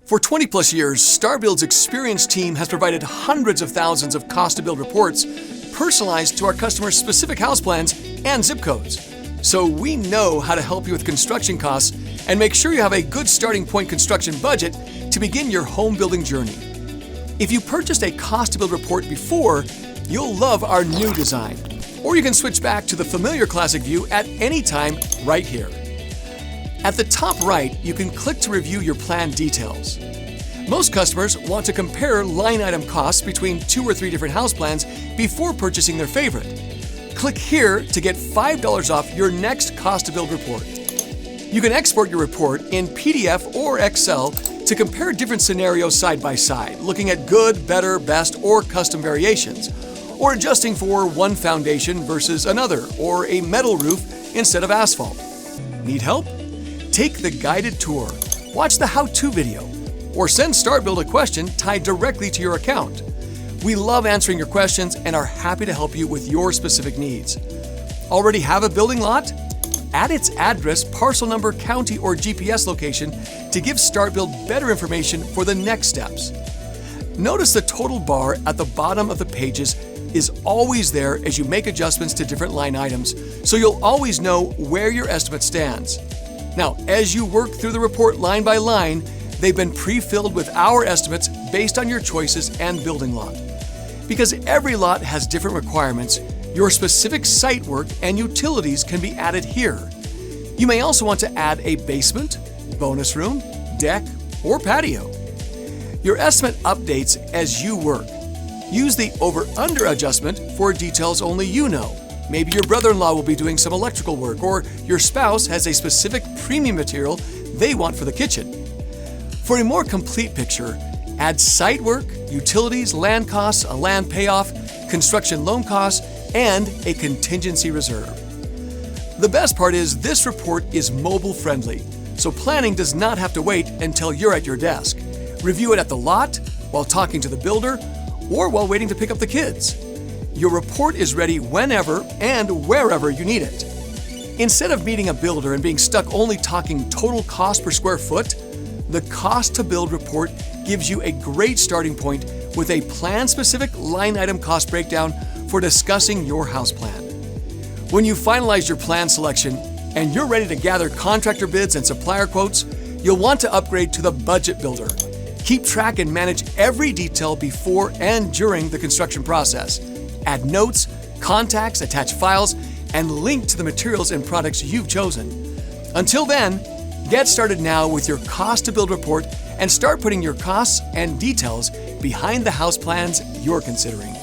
For 20 plus years, StartBuild's experienced team has provided hundreds of thousands of cost-to-build reports personalized to our customers' specific house plans and zip codes. So we know how to help you with construction costs and make sure you have a good starting point construction budget to begin your home building journey. If you purchased a cost-to-build report before, you'll love our new design. Or you can switch back to the familiar classic view at any time right here. At the top right, you can click to review your plan details. Most customers want to compare line item costs between 2 or 3 different house plans before purchasing their favorite. Click here to get $5 off your next cost-to-build report. You can export your report in PDF or Excel to compare different scenarios side by side, looking at good, better, best, or custom variations, or adjusting for one foundation versus another, or a metal roof instead of asphalt. Need help? Take the guided tour, watch the how-to video, or send StartBuild a question tied directly to your account. We love answering your questions and are happy to help you with your specific needs. Already have a building lot? Add its address, parcel number, county, or GPS location to give StartBuild better information for the next steps. Notice the total bar at the bottom of the pages is always there as you make adjustments to different line items, so you'll always know where your estimate stands. Now, as you work through the report line by line, they've been pre-filled with our estimates based on your choices and building lot. Because every lot has different requirements, your specific site work and utilities can be added here. You may also want to add a basement, bonus room, deck, or patio. Your estimate updates as you work. Use the over-under adjustment for details only you know. Maybe your brother-in-law will be doing some electrical work, or your spouse has a specific premium material they want for the kitchen. For a more complete picture, add site work, utilities, land costs, a land payoff, construction loan costs, and a contingency reserve. The best part is this report is mobile friendly, so planning does not have to wait until you're at your desk. Review it at the lot, while talking to the builder, or while waiting to pick up the kids. Your report is ready whenever and wherever you need it. Instead of meeting a builder and being stuck only talking total cost per square foot, the cost to build report gives you a great starting point with a plan-specific line item cost breakdown for discussing your house plan. When you finalize your plan selection and you're ready to gather contractor bids and supplier quotes, you'll want to upgrade to the Budget Builder. Keep track and manage every detail before and during the construction process. Add notes, contacts, attach files, and link to the materials and products you've chosen. Until then, get started now with your cost to build report and start putting your costs and details behind the house plans you're considering.